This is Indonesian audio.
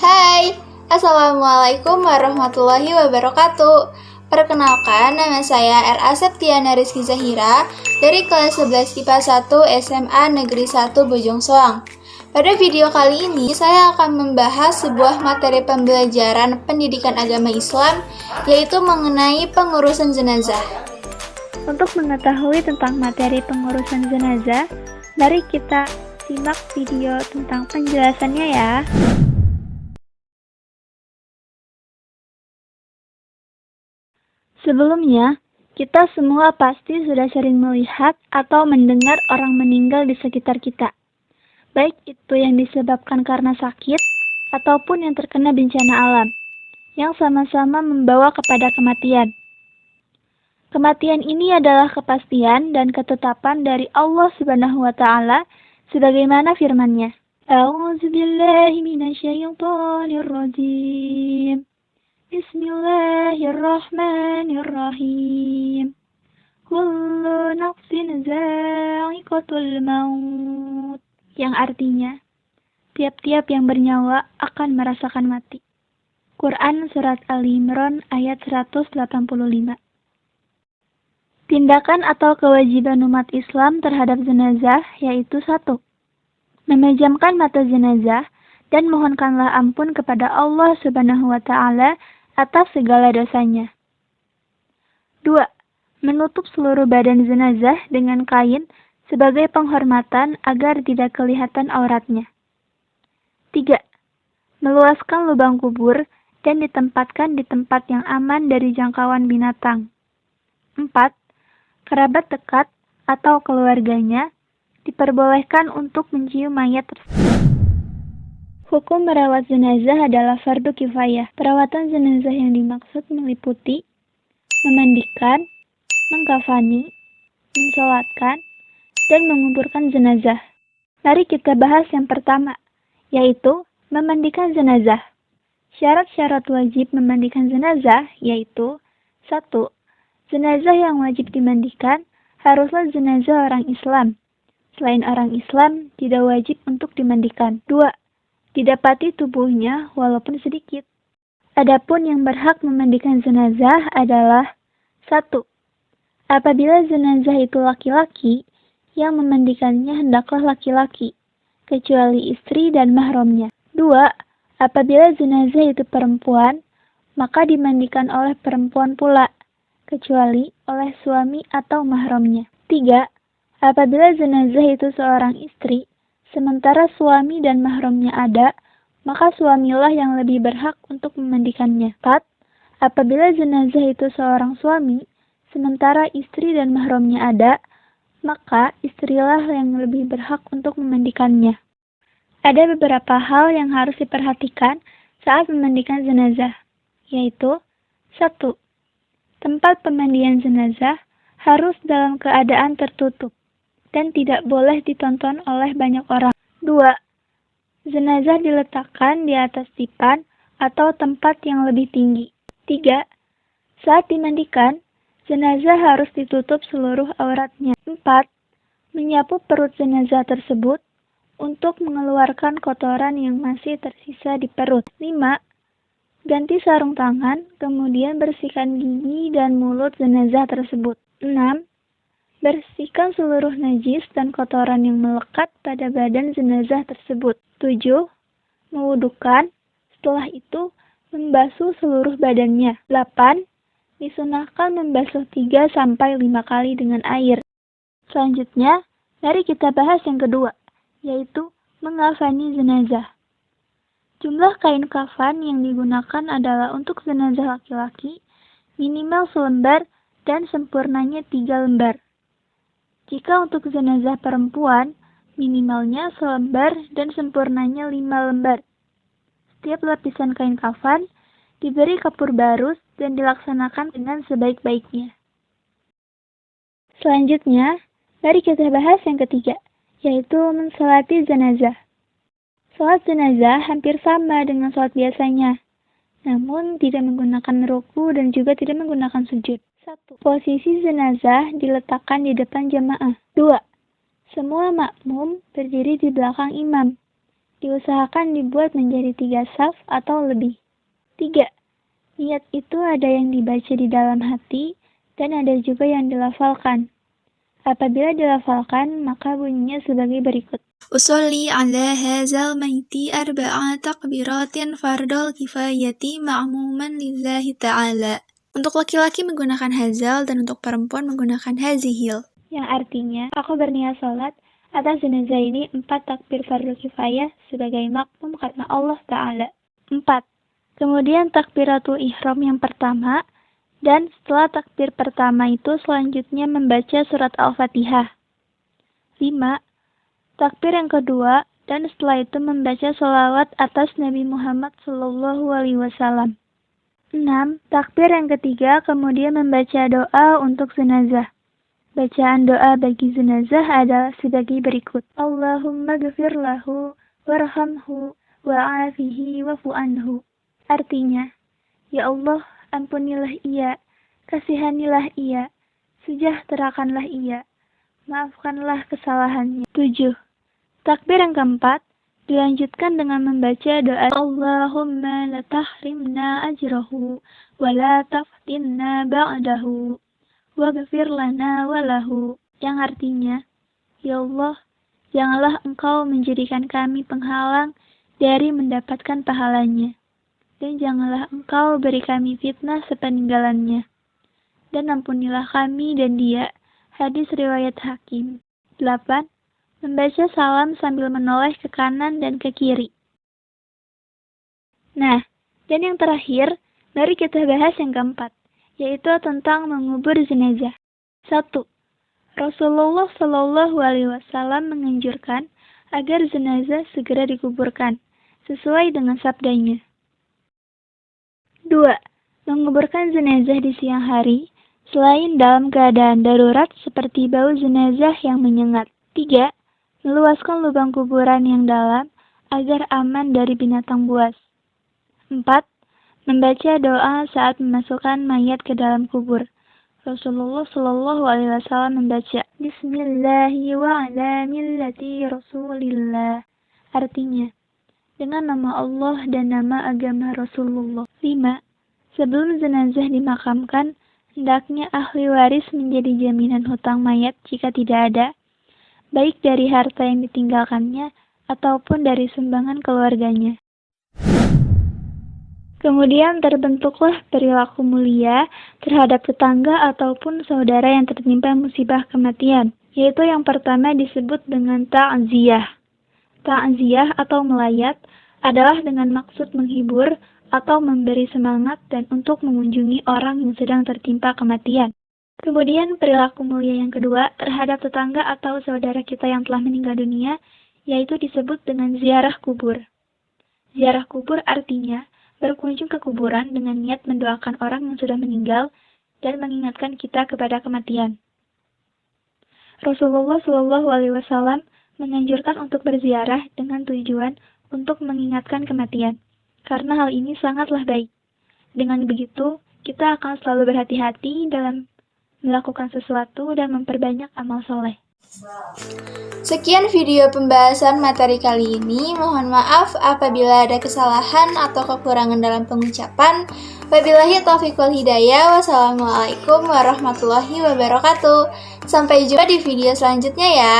Hai, Assalamualaikum warahmatullahi wabarakatuh. Perkenalkan, nama saya R.A. Septiana Rizky Zahira dari kelas 11 IPA 1 SMA Negeri 1 Bojong Soang. Pada video kali ini, saya akan membahas sebuah materi pembelajaran pendidikan agama Islam, yaitu mengenai pengurusan jenazah. Untuk mengetahui tentang materi pengurusan jenazah, mari kita simak video tentang penjelasannya ya. Sebelumnya, kita semua pasti sudah sering melihat atau mendengar orang meninggal di sekitar kita. Baik itu yang disebabkan karena sakit, ataupun yang terkena bencana alam, yang sama-sama membawa kepada kematian. Kematian ini adalah kepastian dan ketetapan dari Allah Subhanahu wa Ta'ala, sebagaimana firman-Nya. A'udzu billahi minasyaitonir rajim. Bismillahirrahmanirrahim. Kullu nafsin za'iqatul maut. Yang artinya, tiap-tiap yang bernyawa akan merasakan mati. Quran Surat Ali Imran ayat 185. Tindakan atau kewajiban umat Islam terhadap jenazah yaitu 1. Memejamkan mata jenazah dan mohonkanlah ampun kepada Allah Subhanahu wa Ta'ala atas segala dosanya. 2. Menutup seluruh badan jenazah dengan kain sebagai penghormatan agar tidak kelihatan auratnya. 3. Meluaskan lubang kubur dan ditempatkan di tempat yang aman dari jangkauan binatang. 4. Kerabat dekat atau keluarganya diperbolehkan untuk mencium mayat tersebut. Hukum merawat jenazah adalah fardu kifayah. Perawatan jenazah yang dimaksud meliputi memandikan, mengkafani, mensolatkan, dan menguburkan jenazah. Mari kita bahas yang pertama, yaitu memandikan jenazah. Syarat-syarat wajib memandikan jenazah yaitu 1. Jenazah yang wajib dimandikan haruslah jenazah orang Islam. Selain orang Islam, tidak wajib untuk dimandikan. 2. Didapati tubuhnya walaupun sedikit. Adapun yang berhak memandikan jenazah adalah 1. Apabila jenazah itu laki-laki, yang memandikannya hendaklah laki-laki, kecuali istri dan mahramnya. 2. Apabila jenazah itu perempuan, maka dimandikan oleh perempuan pula, kecuali oleh suami atau mahramnya. 3. Apabila jenazah itu seorang istri, sementara suami dan mahramnya ada, maka suamilah yang lebih berhak untuk memandikannya. 4. Apabila jenazah itu seorang suami, sementara istri dan mahramnya ada, maka istrilah yang lebih berhak untuk memandikannya. Ada beberapa hal yang harus diperhatikan saat memandikan jenazah, yaitu 1. Tempat pemandian jenazah harus dalam keadaan tertutup dan tidak boleh ditonton oleh banyak orang. 2. Jenazah diletakkan di atas dipan atau tempat yang lebih tinggi. 3. Saat dimandikan, jenazah harus ditutup seluruh auratnya. 4. Menyapu perut jenazah tersebut untuk mengeluarkan kotoran yang masih tersisa di perut. 5. Ganti sarung tangan, kemudian bersihkan gigi dan mulut jenazah tersebut. 6. Bersihkan seluruh najis dan kotoran yang melekat pada badan jenazah tersebut. 7. Mewudukan, setelah itu membasuh seluruh badannya. 8. Disunahkan membasuh 3-5 kali dengan air. Selanjutnya, mari kita bahas yang kedua, yaitu mengkafani jenazah. Jumlah kain kafan yang digunakan adalah untuk jenazah laki-laki minimal selembar dan sempurnanya 3 lembar. Jika untuk jenazah perempuan, minimalnya selembar dan sempurnanya 5 lembar. Setiap lapisan kain kafan diberi kapur barus dan dilaksanakan dengan sebaik-baiknya. Selanjutnya, mari kita bahas yang ketiga, yaitu mensolati jenazah. Salat jenazah hampir sama dengan salat biasanya, namun tidak menggunakan ruku dan juga tidak menggunakan sujud. 1. Posisi jenazah diletakkan di depan jamaah. 2. Semua makmum berdiri di belakang imam. Diusahakan dibuat menjadi 3 saf atau lebih. 3. Niat itu ada yang dibaca di dalam hati dan ada juga yang dilafalkan. Apabila dilafalkan, maka bunyinya sebagai berikut. Usolli ala hazal maiti arba'a takbiratin fardal kifayati ma'muman lillahi ta'ala. Untuk laki-laki menggunakan hazal dan untuk perempuan menggunakan hazihil. Yang artinya, aku berniat sholat atas jenazah ini 4 takbir fardu kifayah sebagai makmum karena Allah Ta'ala. 4. Kemudian takbiratul ihram yang pertama, dan setelah takbir pertama itu selanjutnya membaca surat Al-Fatihah. 5. Takbir yang kedua, dan setelah itu membaca sholawat atas Nabi Muhammad SAW. 6. Takbir yang ketiga, kemudian membaca doa untuk jenazah. Bacaan doa bagi jenazah adalah sebagai berikut. Allahumma ghafir lahu, warhamhu, wa'afihi, wa'fu anhu. Artinya, ya Allah, ampunilah ia, kasihanilah ia, sejahterakanlah ia, maafkanlah kesalahannya. 7. Takbir yang keempat, dilanjutkan dengan membaca doa Allahumma la tahrimna ajrahu, wa la taftinna ba'dahu, waghfir lana walahu. Yang artinya, ya Allah, janganlah engkau menjadikan kami penghalang dari mendapatkan pahalanya. Dan janganlah engkau beri kami fitnah sepeninggalannya. Dan ampunilah kami dan dia. Hadis riwayat Hakim. 8. Membaca salam sambil menoleh ke kanan dan ke kiri. Nah, dan yang terakhir, mari kita bahas yang keempat, yaitu tentang mengubur jenazah. 1. Rasulullah SAW menganjurkan agar jenazah segera dikuburkan, sesuai dengan sabdanya. 2. Menguburkan jenazah di siang hari, selain dalam keadaan darurat seperti bau jenazah yang menyengat. 3. Meluaskan lubang kuburan yang dalam agar aman dari binatang buas. 4. Membaca doa saat memasukkan mayat ke dalam kubur. Rasulullah SAW membaca Bismillahi wa ala millati Rasulillah. Artinya, dengan nama Allah dan nama agama Rasulullah. 5. Sebelum jenazah dimakamkan, hendaknya ahli waris menjadi jaminan hutang mayat jika tidak ada, baik dari harta yang ditinggalkannya ataupun dari sumbangan keluarganya. Kemudian terbentuklah perilaku mulia terhadap tetangga ataupun saudara yang tertimpa musibah kematian, yaitu yang pertama disebut dengan ta'ziyah. Ta'ziyah atau melayat adalah dengan maksud menghibur atau memberi semangat dan untuk mengunjungi orang yang sedang tertimpa kematian. Kemudian perilaku mulia yang kedua terhadap tetangga atau saudara kita yang telah meninggal dunia, yaitu disebut dengan ziarah kubur. Ziarah kubur artinya berkunjung ke kuburan dengan niat mendoakan orang yang sudah meninggal dan mengingatkan kita kepada kematian. Rasulullah SAW menganjurkan untuk berziarah dengan tujuan untuk mengingatkan kematian, karena hal ini sangatlah baik. Dengan begitu, kita akan selalu berhati-hati dalam melakukan sesuatu dan memperbanyak amal soleh. Sekian video pembahasan materi kali ini. Mohon maaf apabila ada kesalahan atau kekurangan dalam pengucapan. Wabillahi taufiq wal hidayah. Wassalamualaikum warahmatullahi wabarakatuh. Sampai jumpa di video selanjutnya ya.